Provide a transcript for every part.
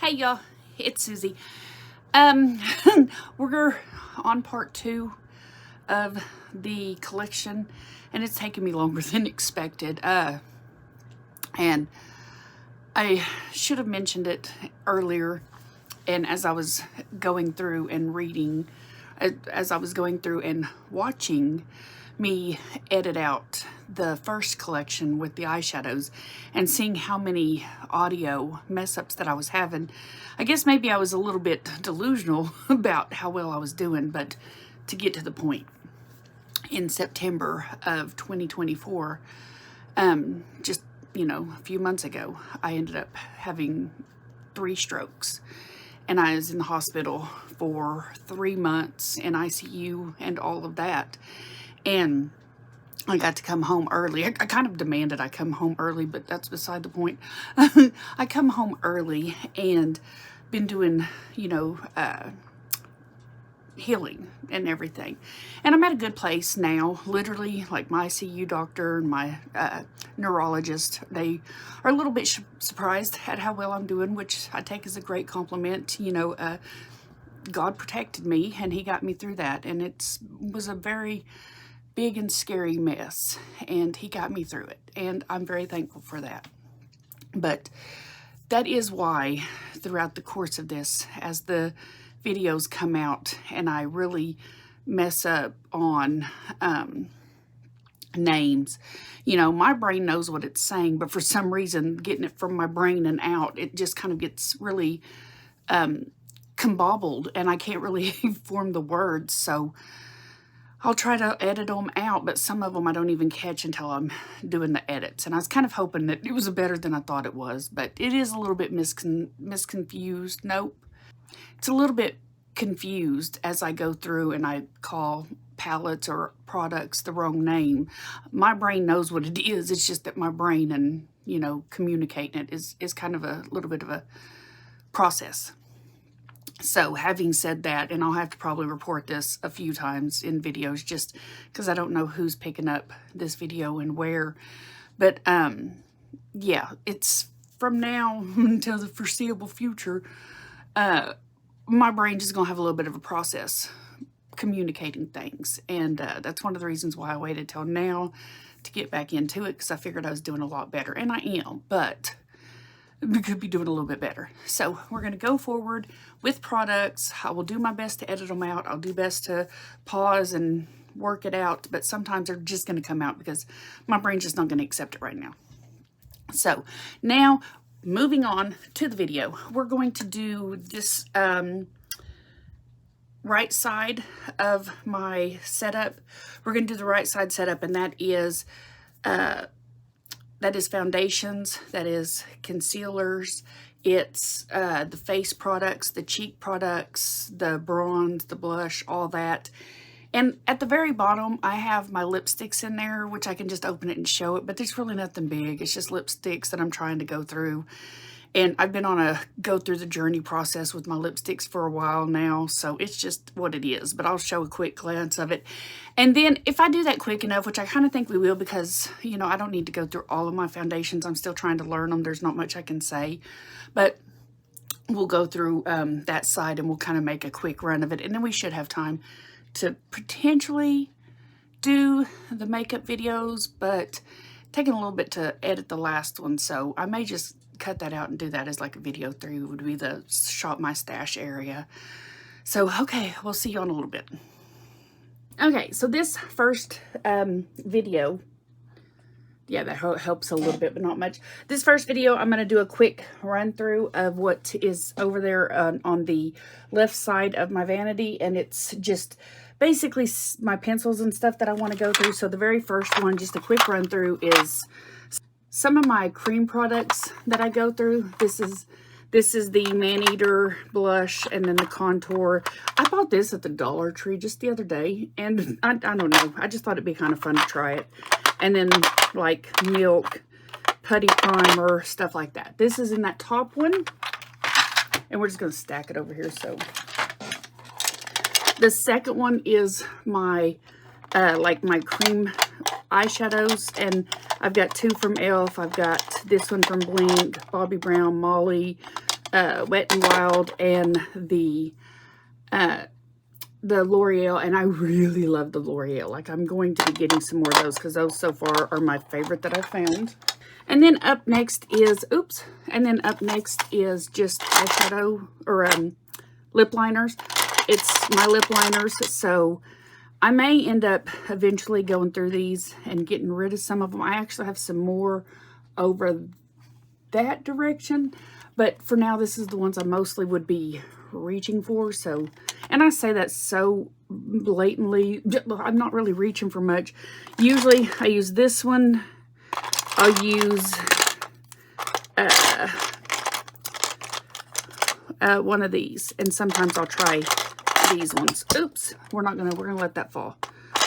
Hey y'all, it's Susie. We're on part 2 of the collection, and it's taken me longer than expected. And I should have mentioned it earlier. And as I was going through and reading, as I was going through and watching me edit out the first collection with the eyeshadows and seeing how many audio mess ups that I was having, I guess maybe I was a little bit delusional about how well I was doing. But to get to the point, in September of 2024, just, a few months ago, I ended up having 3 strokes. And I was in the hospital for 3 months in ICU and all of that. And I got to come home early. I kind of demanded I come home early, but that's beside the point. I come home early and been doing, healing and everything. And I'm at a good place now. Literally, like my ICU doctor and my neurologist, they are a little bit surprised at how well I'm doing, which I take as a great compliment. God protected me and he got me through that. And it was a very big and scary mess, and he got me through it. And I'm very thankful for that. But that is why throughout the course of this, as the videos come out and I really mess up on names, my brain knows what it's saying, but for some reason getting it from my brain and out, it just kind of gets really combobbled and I can't really form the words. So I'll try to edit them out, but some of them I don't even catch until I'm doing the edits. And I was kind of hoping that it was better than I thought it was, but it is a little bit misconfused. Nope. It's a little bit confused as I go through and I call palettes or products the wrong name. My brain knows what it is. It's just that my brain and, communicating it is kind of a little bit of a process. So having said that, and I'll have to probably report this a few times in videos just because I don't know who's picking up this video and where. But yeah, it's from now until the foreseeable future, my brain is going to have a little bit of a process communicating things. And that's one of the reasons why I waited till now to get back into it, because I figured I was doing a lot better. And I am, but we could be doing a little bit better. So we're going to go forward with products. I will do my best to edit them out. I'll do best to pause and work it out, but sometimes they're just going to come out because my brain's just not going to accept it right now. So now moving on to the video, we're going to do this right side of my setup. We're going to do the right side setup, and that is foundations, that is concealers, it's the face products, the cheek products, the bronze, the blush, all that. And at the very bottom, I have my lipsticks in there, which I can just open it and show it, but there's really nothing big. It's just lipsticks that I'm trying to go through. And I've been on a go through the journey process with my lipsticks for a while now, so it's just what it is. But I'll show a quick glance of it. And then if I do that quick enough, which I kind of think we will, because, I don't need to go through all of my foundations. I'm still trying to learn them. There's not much I can say. But we'll go through that side and we'll kind of make a quick run of it. And then we should have time to potentially do the makeup videos, but taking a little bit to edit the last one. So I may just cut that out and do that as like a video 3 would be the shop my stash area. So, okay, we'll see you in a little bit. Okay, so this first video, yeah, that helps a little bit, but not much. This first video, I'm going to do a quick run through of what is over there on the left side of my vanity, and it's just basically my pencils and stuff that I want to go through. So the very first one, just a quick run through, is some of my cream products that I go through. This is the Man-Eater blush, and then the contour. I bought this at the Dollar Tree just the other day, and I don't know, I just thought it'd be kind of fun to try it. And then like Milk, putty primer, stuff like that. This is in that top one, and we're just going to stack it over here. So the second one is my like my cream eyeshadows, and I've got 2 from e.l.f. I've got this one from Blink, Bobbi Brown, Molly, Wet n Wild and the L'Oreal, and I really love the L'Oreal. Like, I'm going to be getting some more of those because those so far are my favorite that I've found. And then up next is, just eyeshadow or lip liners. It's my lip liners, so I may end up eventually going through these and getting rid of some of them. I actually have some more over that direction, but for now, this is the ones I mostly would be reaching for. So, and I say that so blatantly, I'm not really reaching for much. Usually I use this one. I'll use one of these, and sometimes I'll try these ones. Oops, we're gonna let that fall.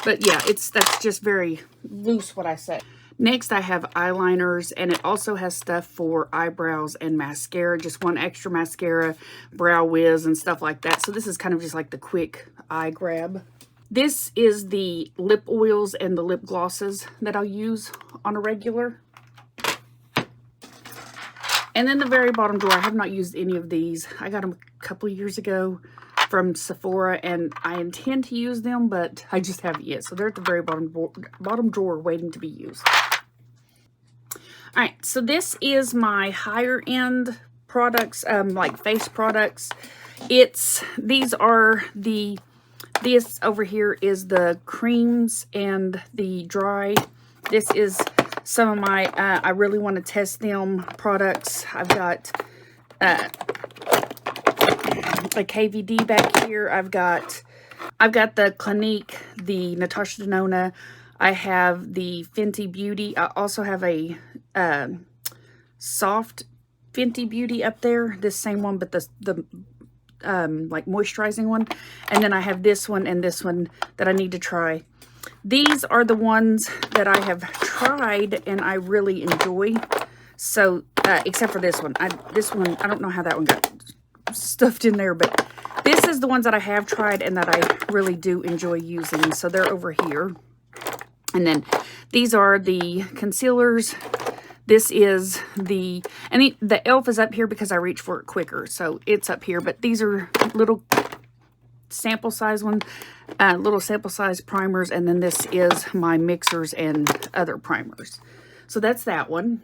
But yeah, that's just very loose what I said. Next, I have eyeliners, and it also has stuff for eyebrows and mascara. Just one extra mascara, brow wiz, and stuff like that. So this is kind of just like the quick eye grab. This is the lip oils and the lip glosses that I'll use on a regular. And then the very bottom drawer, I have not used any of these. I got them a couple of years ago from Sephora, and I intend to use them, but I just haven't yet. So they're at the very bottom drawer waiting to be used. All right, so this is my higher end products, like face products. These are this over here is the creams and the dry. This is some of my, I really want to test them products. I've got a KVD back here. I've got the Clinique, the Natasha Denona. I have the Fenty Beauty. I also have a soft Fenty Beauty up there. This same one, but the like moisturizing one. And then I have this one and this one that I need to try. These are the ones that I have tried and I really enjoy. So, except for this one. This one, I don't know how that one got stuffed in there, but this is the ones that I have tried and that I really do enjoy using. So they're over here. And then these are the concealers. This is the e.l.f. is up here because I reach for it quicker. So it's up here, but these are little sample size ones, little sample size primers. And then this is my mixers and other primers. So that's that one.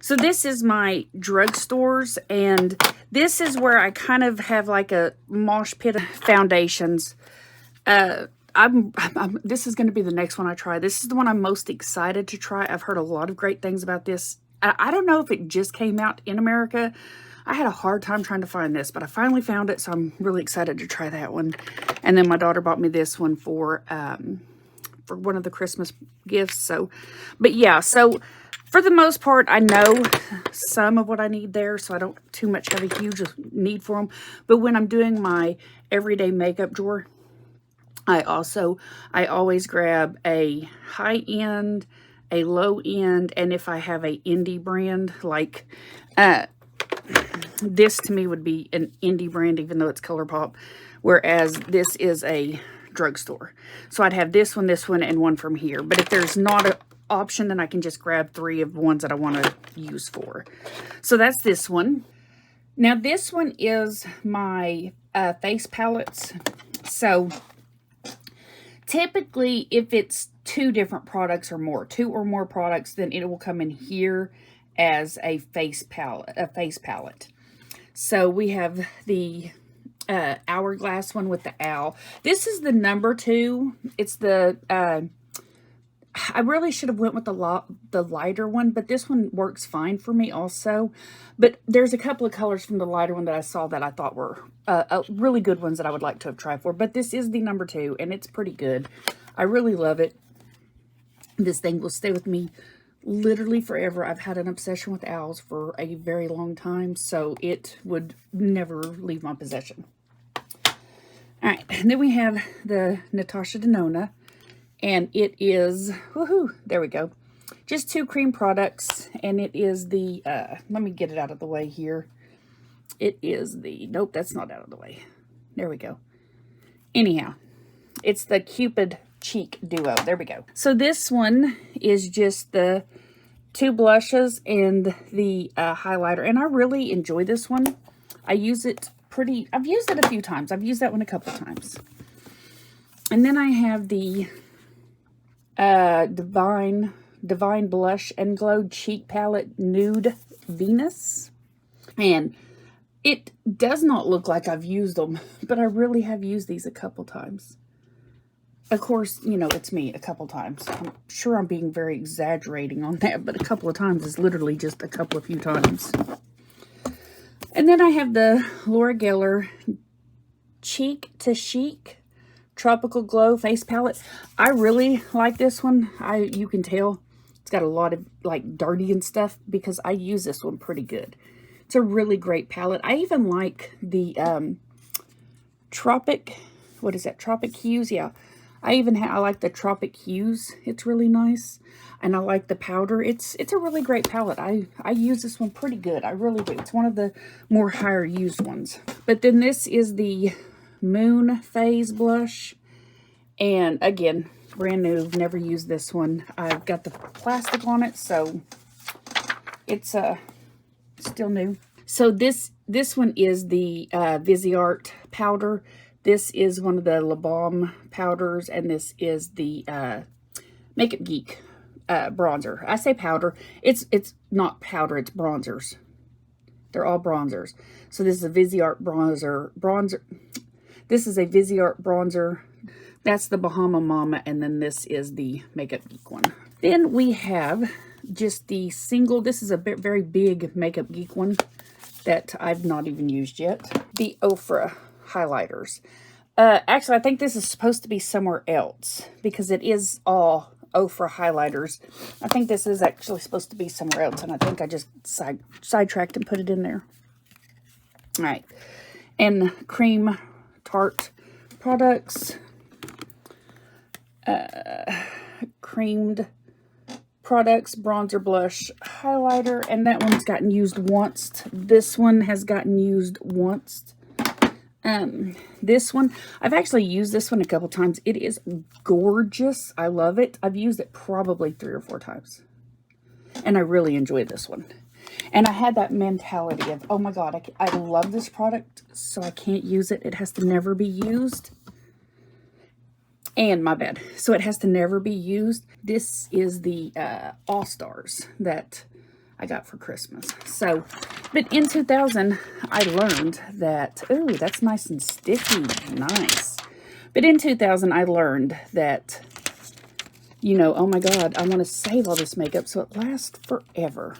So this is my drugstores, and this is where I kind of have like a mosh pit of foundations. This is going to be the next one I try. This is the one I'm most excited to try. I've heard a lot of great things about this. I don't know if it just came out in America. I had a hard time trying to find this, but I finally found it, so I'm really excited to try that one. And then my daughter bought me this one for one of the Christmas gifts. So, but yeah, so for the most part, I know some of what I need there, so I don't too much have a huge need for them. But when I'm doing my everyday makeup drawer, I always grab a high end, a low end, and if I have a indie brand, like this to me would be an indie brand, even though it's ColourPop, whereas this is a drugstore. So I'd have this one, and one from here. But if there's not an option, then I can just grab 3 of the ones that I want to use for. So that's this one. Now this one is my face palettes. So typically, if it's 2 different products or more, 2 or more products, then it will come in here as a face palette. So we have the Hourglass one with the owl. This is the number 2. It's the I really should have went with the lighter one, but this one works fine for me also. But there's a couple of colors from the lighter one that I saw that I thought were really good ones that I would like to have tried for. But this is the number 2, and it's pretty good. I really love it. This thing will stay with me literally forever. I've had an obsession with owls for a very long time, so it would never leave my possession. All right, and then we have the Natasha Denona. And it is, woohoo, there we go. Just 2 cream products. And it is the, let me get it out of the way here. It is the, nope, that's not out of the way. There we go. Anyhow, it's the Cupid Cheek Duo. There we go. So this one is just the 2 blushes and the highlighter. And I really enjoy this one. I use it I've used it a few times. I've used that one a couple times. And then I have the Divine Blush and Glow Cheek Palette Nude Venus. And it does not look like I've used them, but I really have used these a couple times. Of course, you know, it's me a couple times. I'm sure I'm being very exaggerating on that, but a couple of times is literally just a couple of few times. And then I have the Laura Geller Cheek to Chic Tropical Glow Face Palette. I really like this one. You can tell it's got a lot of like dirty and stuff because I use this one pretty good. It's a really great palette. I even like the Tropic Hues? Yeah. I like the Tropic Hues. It's really nice. And I like the powder. It's a really great palette. I use this one pretty good. I really do. It's one of the more higher used ones. But then this is the Moon Phase Blush. And again, brand new. Never used this one. I've got the plastic on it, so it's still new. So this one is the Viseart powder. This is one of the La Balm powders, and this is the Makeup Geek bronzer. I say powder. It's not powder, it's bronzers. They're all bronzers. So this is a Viseart bronzer. This is a Viseart bronzer. That's the Bahama Mama, and then this is the Makeup Geek one. Then we have just the single, this is a very big Makeup Geek one that I've not even used yet. The Ofra highlighters. Actually, I think this is supposed to be somewhere else because it is all Ofra highlighters. I think this is actually supposed to be somewhere else, and I think I just sidetracked and put it in there. All right. And Cream Tarte products. Creamed products, bronzer, blush, highlighter, and that one's gotten used once. This one has gotten used once. This one, I've actually used this one a couple times. It is gorgeous. I love it. I've used it probably 3 or 4 times. And I really enjoy this one. And I had that mentality of, oh my God, I love this product, so I can't use it. It has to never be used. And my bad. So it has to never be used. This is the All Stars that I got for Christmas. So, but in 2000, I learned that, ooh, that's nice and sticky. Nice. But in 2000, I learned that, you know, oh my God, I want to save all this makeup so it lasts forever.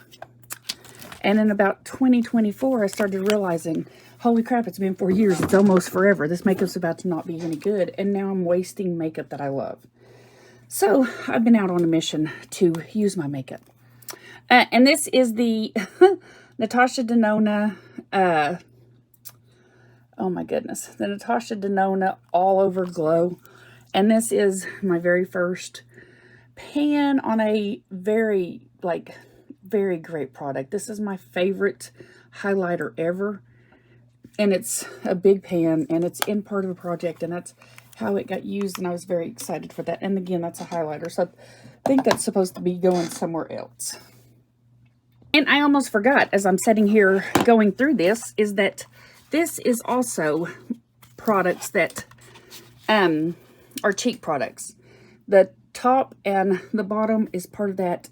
And in about 2024, I started realizing, holy crap, it's been 4 years. It's almost forever. This makeup's about to not be any good. And now I'm wasting makeup that I love. So I've been out on a mission to use my makeup. And this is the Natasha Denona, oh my goodness, the Natasha Denona All Over Glow. And this is my very first pan on a very great product. This is my favorite highlighter ever. And it's a big pan, and it's in part of a project, and that's how it got used, and I was very excited for that. And again, that's a highlighter, so I think that's supposed to be going somewhere else. And I almost forgot, as I'm sitting here going through this, is that this is also products that are cheek products. The top and the bottom is part of that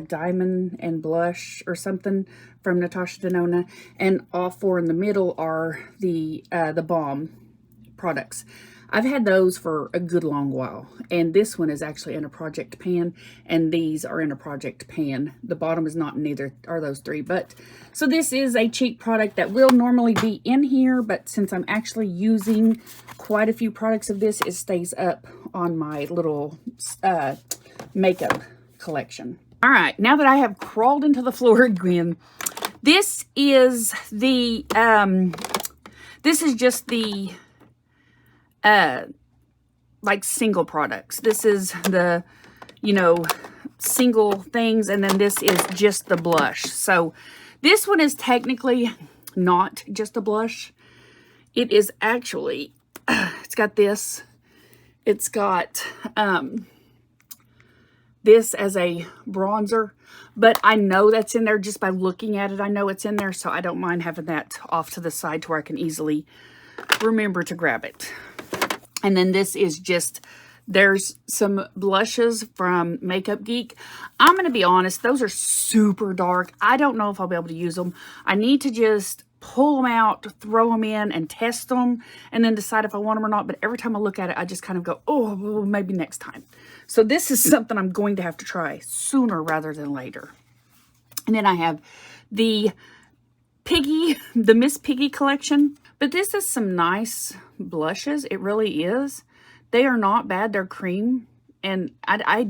diamond and blush or something from Natasha Denona, and all 4 in the middle are the balm products. I've had those for a good long while, and this one is actually in a project pan, and these are in a project pan. The bottom is not in either, are those 3, but so this is a cheek product that will normally be in here, but since I'm actually using quite a few products of this, it stays up on my little makeup collection. All right, now that I have crawled into the floor again, this is the this is just the like single products. This is the, you know, single things, and then this is just the blush. So this one is technically not just a blush. It is actually, it's got this. It's got this as a bronzer, but I know that's in there just by looking at it. I know it's in there, so I don't mind having that off to the side to where I can easily remember to grab it. And then this is just, there's some blushes from Makeup Geek. I'm going to be honest, those are super dark. I don't know if I'll be able to use them. I need to just pull them out, throw them in, and test them, and then decide if I want them or not. But every time I look at it, I just kind of go, oh, well, maybe next time. So this is something I'm going to have to try sooner rather than later. And then I have the Miss Piggy collection. But this is some nice blushes. It really is. They are not bad. They're cream. And I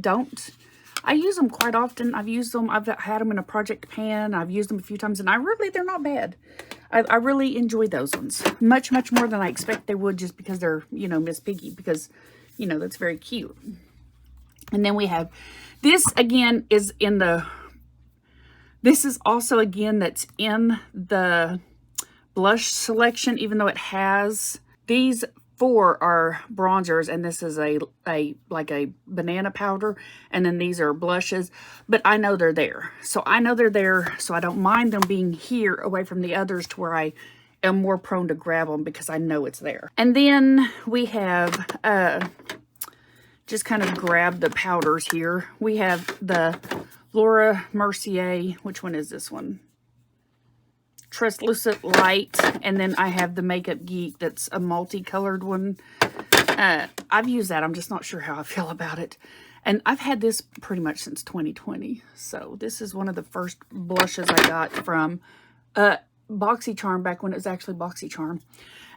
use them quite often. I've used them. I've had them in a project pan. I've used them a few times. And they're not bad. I really enjoy those ones. Much, much more than I expect they would, just because they're, you know, Miss Piggy. Because, you know, that's very cute. And then we have, this again is in the, this is also again that's in the blush selection, even though it has, these 4 are bronzers, and this is like a banana powder, and then these are blushes. But I know they're there, so I don't mind them being here away from the others, to where I am more prone to grab them because I know it's there. And then we have just kind of grab the powders here. We have the Laura Mercier, which one is this one? Translucent Light, and then I have the Makeup Geek that's a multicolored one. I've used that. I'm just not sure how I feel about it. And I've had this pretty much since 2020. So this is one of the first blushes I got from BoxyCharm, back when it was actually BoxyCharm.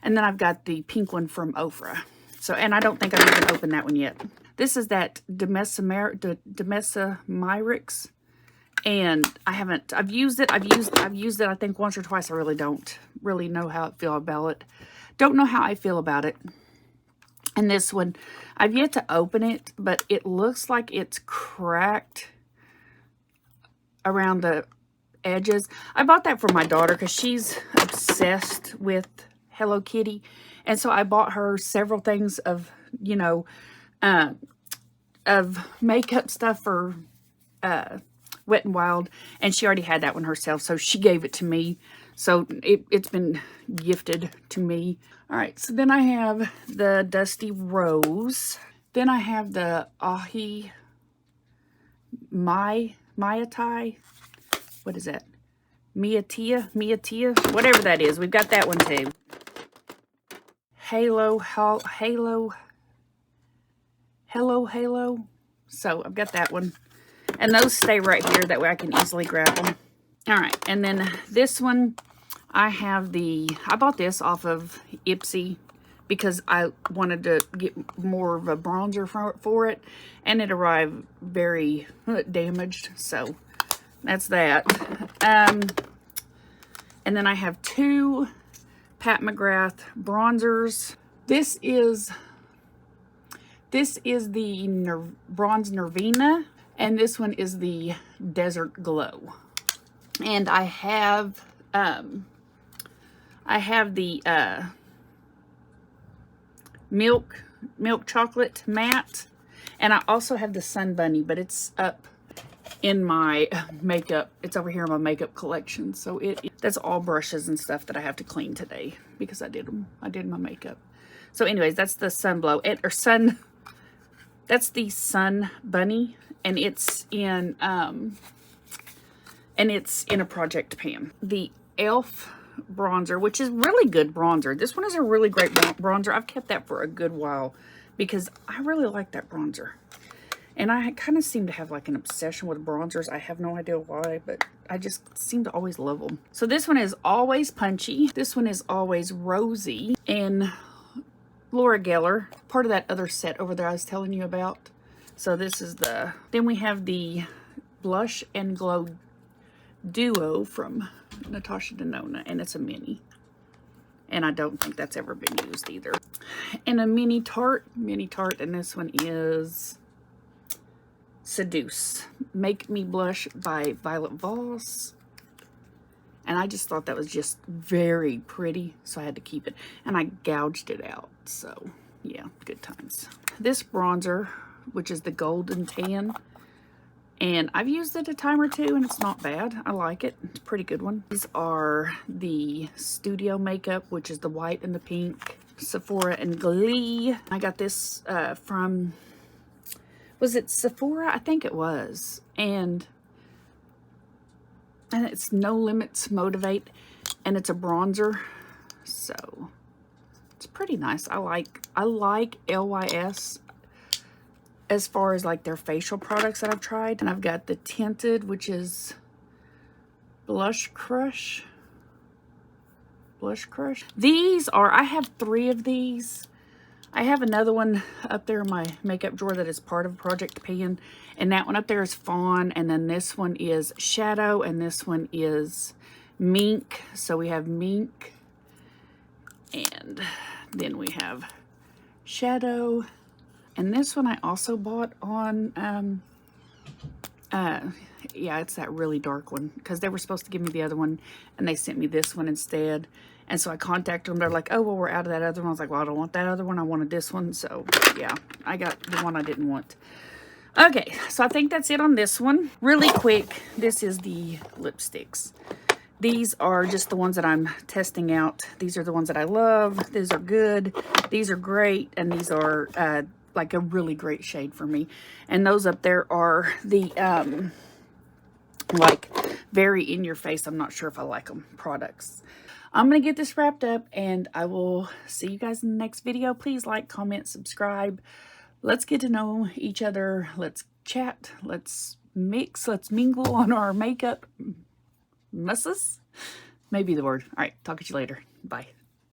And then I've got the pink one from Ofra. So, and I don't think I've even opened that one yet. This is that Demesa Myrix. And I've used it I think once or twice. I really don't really know how I feel about it. Don't know how I feel about it. And this one, I've yet to open it, but it looks like it's cracked around the edges. I bought that for my daughter because she's obsessed with Hello Kitty. And so I bought her several things of, you know, of makeup stuff for Wet n Wild, and she already had that one herself, so she gave it to me. So it's been gifted to me. All right, so then I have the Dusty Rose. Then I have the Ahi Maitai. What is that? Miatia, whatever that is. We've got that one too. Halo. So I've got that one. And those stay right here. That way I can easily grab them. All right. And then this one, I bought this off of Ipsy because I wanted to get more of a bronzer for it. And it arrived very damaged. So that's that. And then I have 2 Pat McGrath bronzers. This is the Bronze Nervina. And this one is the Desert Glow. And I have the milk chocolate matte, and I also have the Sun Bunny, but it's up in my makeup. It's over here in my makeup collection. So that's all brushes and stuff that I have to clean today because I did my makeup. So anyways, that's the that's the Sun Bunny. And it's in a project pan. The e.l.f. bronzer, which is really good bronzer. This one is a really great bronzer. I've kept that for a good while because I really like that bronzer. And I kind of seem to have like an obsession with bronzers. I have no idea why, but I just seem to always love them. So this one is Always Punchy. This one is Always Rosy. And Laura Geller, part of that other set over there I was telling you about. So this is then we have the Blush and Glow Duo from Natasha Denona, and it's a mini. And I don't think that's ever been used either. And a mini tart, and this one is Seduce. Make Me Blush by Violet Voss. And I just thought that was just very pretty, so I had to keep it. And I gouged it out, so yeah, good times. This bronzer, which is the Golden Tan, And I've used it a time or two, and it's not bad. I like it. It's a pretty good one. These are the Studio Makeup, which is the white and the pink. Sephora and Glee. I got this from, was it Sephora? I think it was. And it's No Limits Motivate, and it's a bronzer. So it's pretty nice. I like LYS as far as like their facial products that I've tried. And I've got the tinted, which is Blush Crush. These are, I have 3 of these. I have another one up there in my makeup drawer that is part of Project Pan. And that one up there is Fawn. And then this one is Shadow. And this one is Mink. So we have Mink. And then we have Shadow. And this one I also bought on, yeah, it's that really dark one, because they were supposed to give me the other one and they sent me this one instead. And so I contacted them. They're like, oh, well, we're out of that other one. I was like, well, I don't want that other one. I wanted this one. So yeah, I got the one I didn't want. Okay, so I think that's it on this one. Really quick, this is the lipsticks. These are just the ones that I'm testing out. These are the ones that I love. These are good. These are great. And these are like a really great shade for me. And those up there are the like very in your face, I'm not sure if I like them, products. I'm gonna get this wrapped up, and I will see you guys in the next video. Please like, comment, subscribe. Let's get to know each other. Let's chat. Let's mix. Let's mingle on our makeup messes. Maybe the word. All right, talk to you later. Bye.